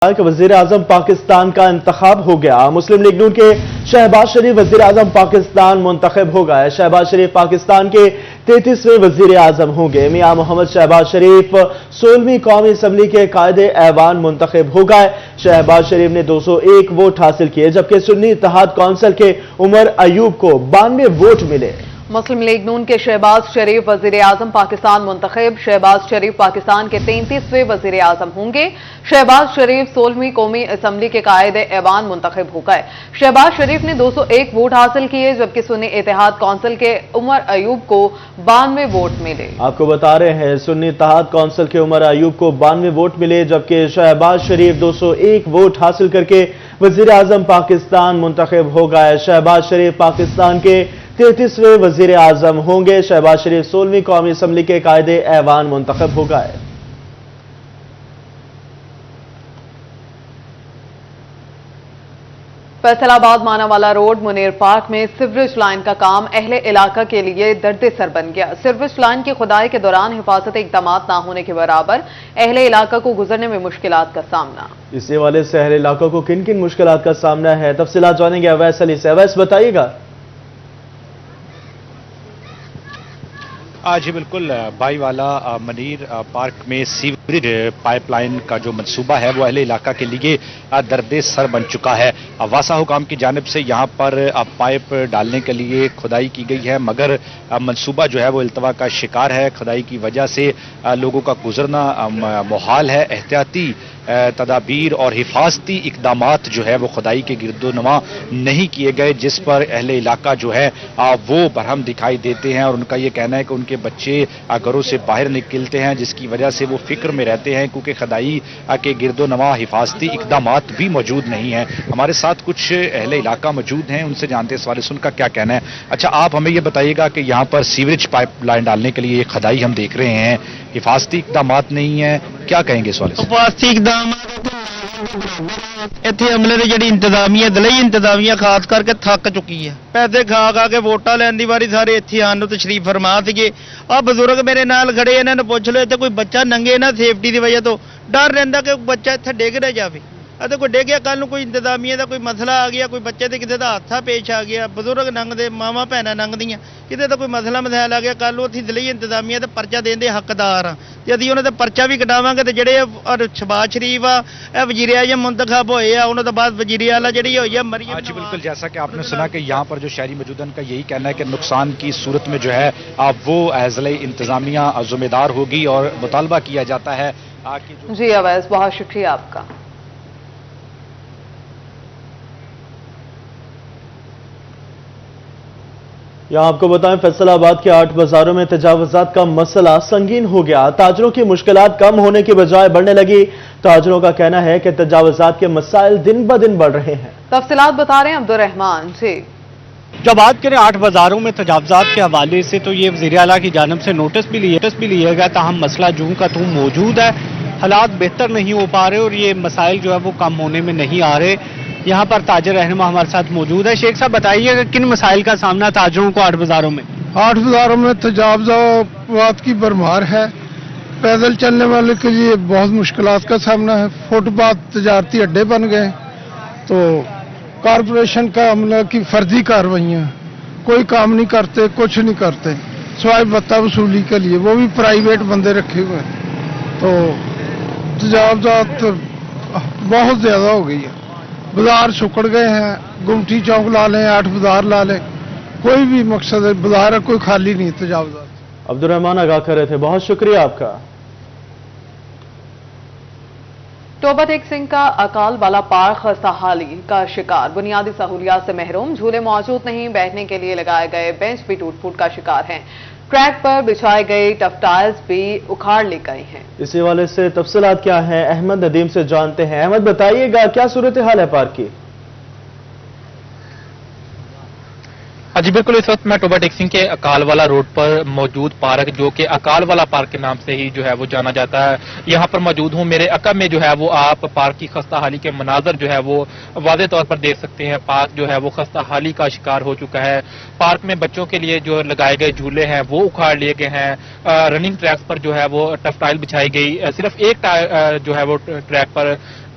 کہ وزیر اعظم پاکستان کا انتخاب ہو گیا۔ مسلم لیگ نون کے شہباز شریف وزیر اعظم پاکستان منتخب ہو گئے۔ شہباز شریف پاکستان کے 33ویں وزیر اعظم ہوں گے۔ میاں محمد شہباز شریف 16ویں قومی اسمبلی کے قائد ایوان منتخب ہو گئے۔ شہباز شریف نے 201 ووٹ حاصل کیے، جبکہ سنی اتحاد کونسل کے عمر ایوب کو 92 ووٹ ملے۔ مسلم لیگ نون کے شہباز شریف وزیر اعظم پاکستان منتخب۔ شہباز شریف پاکستان کے 33ویں وزیر اعظم ہوں گے۔ شہباز شریف 16ویں قومی اسمبلی کے قائد ایوان منتخب ہو گئے۔ شہباز شریف نے 201 ووٹ حاصل کیے، جبکہ سنی اتحاد کونسل کے عمر ایوب کو 92 ووٹ ملے۔ آپ کو بتا رہے ہیں سنی اتحاد کونسل کے عمر ایوب کو 92 ووٹ ملے، جبکہ شہباز شریف 201 ووٹ حاصل کر کے وزیر اعظم پاکستان منتخب ہو گئے۔ شہباز شریف پاکستان کے 33ویں وزیر اعظم ہوں گے۔ شہباز شریف 16ویں قومی اسمبلی کے قائد ایوان منتخب ہو گئے۔ فیصل آباد ماناوالا روڈ منیر پارک میں سیوریج لائن کا کام اہل علاقہ کے لیے درد سر بن گیا۔ سیوریج لائن کی کھدائی کے دوران حفاظتی اقدامات نہ ہونے کے برابر اہل علاقہ کو گزرنے میں مشکلات کا سامنا۔ اس حوالے سے اہل علاقہ کو کن کن مشکلات کا سامنا ہے، تفصیلات جانیں گے اویس علی سے۔ اویس بتائیے گا۔ جی بالکل، بائی والا منیر پارک میں سیوریج پائپ لائن کا جو منصوبہ ہے وہ اہل علاقہ کے لیے درد سر بن چکا ہے۔ واسا حکام کی جانب سے یہاں پر پائپ ڈالنے کے لیے کھدائی کی گئی ہے، مگر منصوبہ جو ہے وہ التوا کا شکار ہے۔ کھدائی کی وجہ سے لوگوں کا گزرنا محال ہے۔ احتیاطی تدابیر اور حفاظتی اقدامات جو ہے وہ کھدائی کے گرد و نواح نہیں کیے گئے، جس پر اہل علاقہ جو ہے وہ برہم دکھائی دیتے ہیں، اور ان کا یہ کہنا ہے کہ ان کے بچے گھروں سے باہر نکلتے ہیں، جس کی وجہ سے وہ فکر میں رہتے ہیں، کیونکہ کھدائی کے گرد و نواح حفاظتی اقدامات بھی موجود نہیں ہیں۔ ہمارے ساتھ کچھ اہل علاقہ موجود ہیں، ان سے جانتے ہیں اس والے سے ان کا کیا کہنا ہے۔ اچھا، آپ ہمیں یہ بتائیے گا کہ یہاں پر سیوریج پائپ لائن ڈالنے کے لیے یہ کھدائی ہم دیکھ رہے ہیں، حفاظتی اقدامات نہیں ہیں، کیا کہیں گے اس والے سے؟ حفاظتی اقدامات اتنے عملے کی جڑی انتظامیہ دلئی انتظامیہ خاص کر کے تھک چکی ہے۔ پیسے کھا کے ووٹاں لین دی واری سارے اتنے آن تشریف فرما سکے۔ آ بزرگ میرے نال کھڑے، انہوں نے پوچھ لو اتنے کوئی بچہ ننگے نہ سیفٹی کی وجہ تو ڈر رہتا کہ بچہ اتنے ڈگ نہ جائے۔ اتنے کوئی ڈگیا کل کوئی انتظامیہ کا کوئی مسئلہ آ گیا، کوئی بچے سے کسی کا حادثہ پیش آ گیا، بزرگ ننگتے ماواں بھنیں ننگدیاں، کسی کا کوئی مسئلہ مسائل آ گیا، کل وہ اتنی دلئی انتظامیہ سے پرچہ دین کے حقدار ہاں۔ جی ابھی انہوں نے پرچہ بھی کٹاواں گے تو جڑے شہباز شریف وزیر اعظم منتخب ہوئے انہوں نے بعد وزیر اعلیٰ جڑی ہوئی ہے مریم۔ جی بالکل، جیسا کہ آپ نے سنا کہ یہاں پر جو شہری موجود ہیں ان کا یہی کہنا ہے کہ نقصان کی صورت میں جو ہے وہ ضلعی انتظامیہ ذمہ دار ہوگی، اور مطالبہ کیا جاتا ہے کہ جی اویس، بہت شکریہ آپ کا۔ یہاں آپ کو بتائیں فیصل آباد کے 8 بازاروں میں تجاوزات کا مسئلہ سنگین ہو گیا۔ تاجروں کی مشکلات کم ہونے کی بجائے بڑھنے لگی۔ تاجروں کا کہنا ہے کہ تجاوزات کے مسائل دن بدن بڑھ رہے ہیں۔ تفصیلات بتا رہے ہیں عبدالرحمان۔ جی، جب بات کریں 8 بازاروں میں تجاوزات کے حوالے سے تو یہ وزیر اعلیٰ کی جانب سے نوٹس بھی لیا گیا، تاہم مسئلہ جوں کا توں موجود ہے۔ حالات بہتر نہیں ہو پا رہے اور یہ مسائل جو ہے وہ کم ہونے میں نہیں آ رہے۔ یہاں پر تاجر رہنما ہمارے ساتھ موجود ہے۔ شیخ صاحب بتائیے کہ کن مسائل کا سامنا تاجروں کو 8 بازاروں میں؟ 8 بازاروں میں تجاوزات کی بھرمار ہے۔ پیدل چلنے والے کے لیے بہت مشکلات کا سامنا ہے۔ فٹ پاتھ تجارتی اڈے بن گئے، تو کارپوریشن کا عملہ کی فرضی کارروائیاں، کوئی کام نہیں کرتے، کچھ نہیں کرتے سوائے بتہ وصولی کے لیے، وہ بھی پرائیویٹ بندے رکھے ہوئے ہیں۔ تو تجاوزات بہت زیادہ ہو گئی ہے۔ بازار سکڑ گئے ہیں، گمٹی چوک لا لیں، 8 بازار لا لیں، کوئی بھی مقصد ہے بازار کوئی خالی نہیں تجاوزات۔ عبدالرحمان آگاہ کر رہے تھے، بہت شکریہ آپ کا۔ ٹوبہ ٹیک سنگھ کا اکال والا پارک خستہ حالی کا شکار، بنیادی سہولیات سے محروم، جھولے موجود نہیں، بیٹھنے کے لیے لگائے گئے بینچ بھی ٹوٹ پھوٹ کا شکار ہیں، ٹریک پر بچھائے گئے ٹفٹائلز بھی اکھاڑ لی گئی ہیں۔ اس حوالے سے تفصیلات کیا ہیں احمد ندیم سے جانتے ہیں۔ احمد بتائیے گا کیا صورتحال ہے پارک کی؟ جی بالکل، اس وقت میں ٹوبہ ٹیک سنگھ کے اکال والا روڈ پر موجود پارک، جو کہ اکال والا پارک کے نام سے ہی جو ہے وہ جانا جاتا ہے، یہاں پر موجود ہوں۔ میرے عقب میں جو ہے وہ آپ پارک کی خستہ حالی کے مناظر جو ہے وہ واضح طور پر دیکھ سکتے ہیں۔ پارک جو ہے وہ خستہ حالی کا شکار ہو چکا ہے۔ پارک میں بچوں کے لیے جو لگائے گئے جھولے ہیں وہ اکھاڑ لیے گئے ہیں۔ رننگ ٹریکس پر جو ہے وہ ٹفٹائل بچھائی گئی، صرف ایک جو ہے وہ ٹریک پر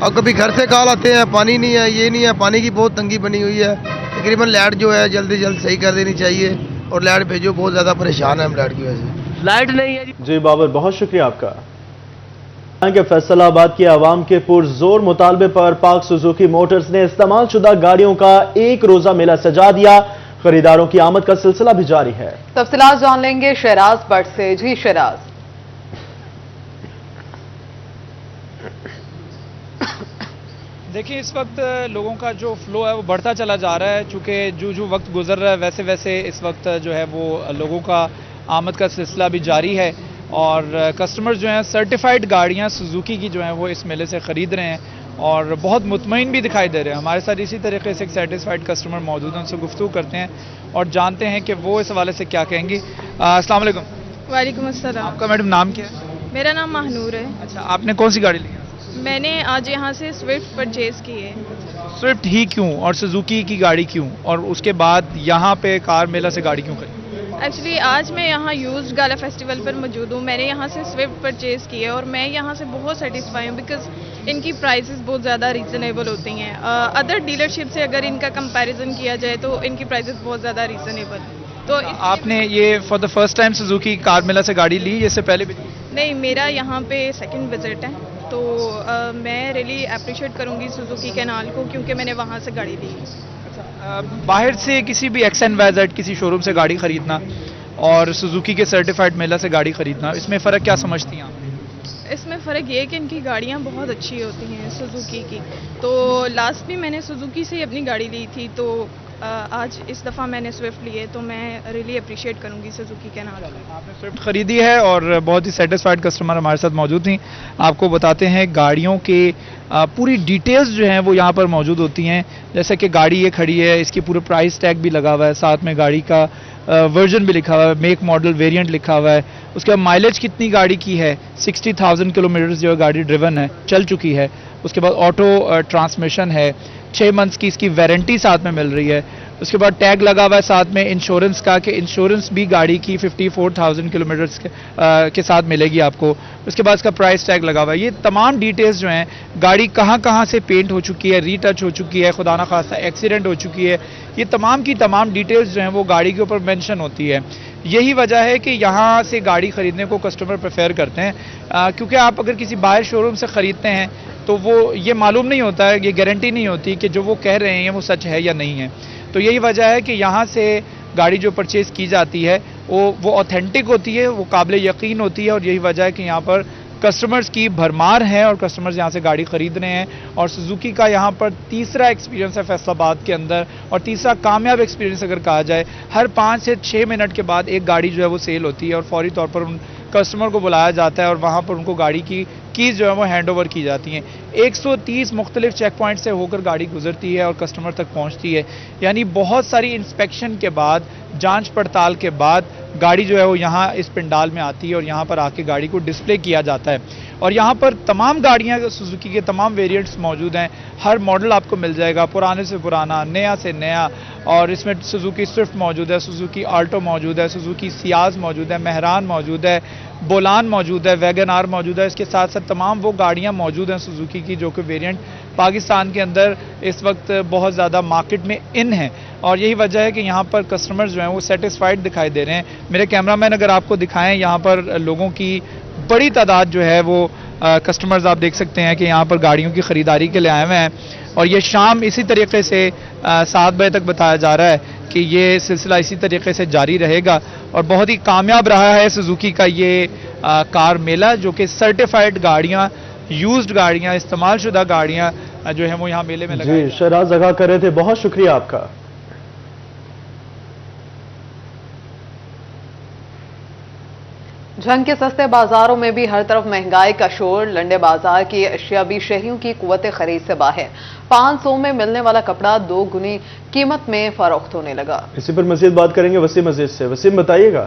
اور کبھی گھر سے کال آتے ہیں پانی نہیں ہے، یہ نہیں ہے، پانی کی بہت تنگی بنی ہوئی ہے. تقریباً لائٹ جو ہے جلد سے جلد صحیح کر دینی چاہیے، اور لائٹ بھیجو، بہت زیادہ پریشان ہے ہم لائٹ کی وجہ سے. لائٹ نہیں ہے جی بابر، بہت شکریہ آپ کا. کہ فیصل آباد کے عوام کے پرزور مطالبے پر پاک سوزوکی موٹرز نے استعمال شدہ گاڑیوں کا ایک روزہ میلہ سجا دیا. خریداروں کی آمد کا سلسلہ بھی جاری ہے. تفصیلات جان لیں گے شہراز بٹ سے. جی شہراز. دیکھیں اس وقت لوگوں کا جو فلو ہے وہ بڑھتا چلا جا رہا ہے، چونکہ جو وقت گزر رہا ہے ویسے ویسے اس وقت جو ہے وہ لوگوں کا آمد کا سلسلہ بھی جاری ہے، اور کسٹمر جو ہیں سرٹیفائیڈ گاڑیاں سوزوکی کی جو ہیں وہ اس میلے سے خرید رہے ہیں اور بہت مطمئن بھی دکھائی دے رہے ہیں. ہمارے ساتھ اسی طریقے سے ایک سیٹسفائیڈ کسٹمر موجود ہیں، ان سے گفتگو کرتے ہیں اور جانتے ہیں کہ وہ اس حوالے سے کیا کہیں گی. السلام علیکم. وعلیکم السلام. آپ کا میڈم نام کیا ہے؟ میرا نام مہنور ہے. اچھا، آپ نے کون سی گاڑی لی ہے؟ میں نے آج یہاں سے سوئفٹ پرچیز کی ہے. سوئفٹ ہی کیوں اور سوزوکی کی گاڑی کیوں، اور اس کے بعد یہاں پہ کار میلہ سے گاڑی کیوں خریدی؟ ایکچولی آج میں یہاں یوزڈ گالا فیسٹیول پر موجود ہوں. میں نے یہاں سے سوئفٹ پرچیز کی ہے اور میں یہاں سے بہت سیٹسفائی ہوں بیکاز ان کی پرائسز بہت زیادہ ریزنیبل ہوتی ہیں. ادر ڈیلرشپ سے اگر ان کا کمپیریزن کیا جائے تو ان کی پرائسز بہت زیادہ ریزنیبل. تو آپ نے یہ for the first time Suzuki car میلہ سے گاڑی لی، اس سے پہلے بھی؟ نہیں، میرا یہاں پہ سیکنڈ وزٹ ہے، تو میں ریلی اپریشیٹ کروں گی سوزوکی کینال کو کیونکہ میں نے وہاں سے گاڑی لی. باہر سے کسی بھی ایکس اینڈ وائی زیڈ کسی شو روم سے گاڑی خریدنا اور سوزوکی کے سرٹیفائڈ میلہ سے گاڑی خریدنا، اس میں فرق کیا سمجھتی ہیں آپ؟ اس میں فرق یہ ہے کہ ان کی گاڑیاں بہت اچھی ہوتی ہیں سوزوکی کی. تو لاسٹ بھی میں نے سوزوکی سے ہی اپنی گاڑی لی تھی، تو آج اس دفعہ میں نے سوئفٹ لی ہے، تو میں ریلی اپریشیٹ کروں گی سوزوکی کے نام. آپ نے سوئفٹ خریدی ہے اور بہت ہی سیٹسفائڈ کسٹمر ہمارے ساتھ موجود تھیں. آپ کو بتاتے ہیں گاڑیوں کے پوری ڈیٹیلز جو ہیں وہ یہاں پر موجود ہوتی ہیں، جیسے کہ گاڑی یہ کھڑی ہے، اس کی پورا پرائس ٹیگ بھی لگا ہوا ہے، ساتھ میں گاڑی کا ورژن بھی لکھا ہوا ہے، میک ماڈل ویریئنٹ لکھا ہوا ہے، اس کے بعد مائلیج کتنی گاڑی کی ہے، 60,000 کلومیٹرز جو ہے گاڑی ڈریون ہے، چل چکی ہے. اس کے بعد آٹو ٹرانسمیشن ہے، 6 منتھس کی اس کی وارنٹی ساتھ میں مل رہی ہے. اس کے بعد ٹیگ لگا ہوا ہے ساتھ میں انشورنس کا، کہ انشورنس بھی گاڑی کی 54,000 کلومیٹرز کے ساتھ ملے گی آپ کو. اس کے بعد اس کا پرائس ٹیگ لگا ہوا ہے. یہ تمام ڈیٹیلز جو ہیں، گاڑی کہاں سے پینٹ ہو چکی ہے، ری ٹچ ہو چکی ہے، خدا نخواستہ ایکسیڈنٹ ہو چکی ہے، یہ تمام کی تمام ڈیٹیلز جو ہیں وہ گاڑی کے اوپر مینشن ہوتی ہے. یہی وجہ ہے کہ یہاں سے گاڑی خریدنے کو کسٹمر پریفر کرتے ہیں، کیونکہ آپ اگر کسی باہر شو روم سے خریدتے ہیں تو وہ یہ معلوم نہیں ہوتا ہے، یہ گارنٹی نہیں ہوتی کہ جو وہ کہہ رہے ہیں وہ سچ ہے یا نہیں ہے. تو یہی وجہ ہے کہ یہاں سے گاڑی جو پرچیز کی جاتی ہے وہ اوتھینٹک ہوتی ہے، وہ قابل یقین ہوتی ہے، اور یہی وجہ ہے کہ یہاں پر کسٹمرز کی بھرمار ہے اور کسٹمرز یہاں سے گاڑی خرید رہے ہیں. اور سوزوکی کا یہاں پر تیسرا ایکسپیرینس ہے فیصل آباد کے اندر، اور تیسرا کامیاب ایکسپیرینس اگر کہا جائے. ہر 5 سے 6 منٹ کے بعد ایک گاڑی جو ہے وہ سیل ہوتی ہے اور فوری طور پر ان کسٹمر کو بلایا جاتا ہے اور وہاں پر ان کو گاڑی کی کیز جو ہے وہ ہینڈ اوور کی جاتی ہیں. 130 مختلف چیک پوائنٹ سے ہو کر گاڑی گزرتی ہے اور کسٹمر تک پہنچتی ہے. یعنی بہت ساری انسپیکشن کے بعد، جانچ پڑتال کے بعد گاڑی جو ہے وہ یہاں اس پنڈال میں آتی ہے اور یہاں پر آ کے گاڑی کو ڈسپلے کیا جاتا ہے. اور یہاں پر تمام گاڑیاں سوزوکی کے تمام ویریئنٹس موجود ہیں. ہر ماڈل آپ کو مل جائے گا، پرانے سے پرانا، نیا سے نیا. اور اس میں سوزوکی سوئفٹ موجود ہے، سوزوکی آلٹو موجود ہے، سوزوکی سیاز موجود ہے، مہران موجود ہے، بولان موجود ہے، ویگن آر موجود ہے. اس کے ساتھ ساتھ تمام وہ گاڑیاں موجود ہیں سوزوکی کی جو کہ ویریئنٹ پاکستان کے اندر اس وقت بہت زیادہ مارکیٹ میں ان ہیں. اور یہی وجہ ہے کہ یہاں پر کسٹمرز جو ہیں وہ سیٹسفائیڈ دکھائی دے رہے ہیں. میرے کیمرہ مین اگر آپ کو دکھائیں، یہاں پر لوگوں کی بڑی تعداد جو ہے وہ کسٹمرز آپ دیکھ سکتے ہیں کہ یہاں پر گاڑیوں کی خریداری کے لیے آئے ہوئے ہیں. اور یہ شام اسی طریقے سے 7 بجے تک بتایا جا رہا ہے کہ یہ سلسلہ اسی طریقے سے جاری رہے گا. اور بہت ہی کامیاب رہا ہے سوزوکی کا یہ کار میلہ، جو کہ سرٹیفائیڈ گاڑیاں، یوزڈ گاڑیاں، استعمال شدہ گاڑیاں جو ہیں وہ یہاں میلے میں لگائی. جی شہراز آگاہ کر رہے تھے، بہت شکریہ آپ کا. جھنگ کے سستے بازاروں میں بھی ہر طرف مہنگائی کا شور. لنڈے بازار کی اشیاء بھی شہریوں کی قوت خرید سے باہر. 500 میں ملنے والا کپڑا 2 گنی قیمت میں فروخت ہونے لگا. اسی پر مزید بات کریں گے وسیم عزیز سے. وسیم بتائیے گا.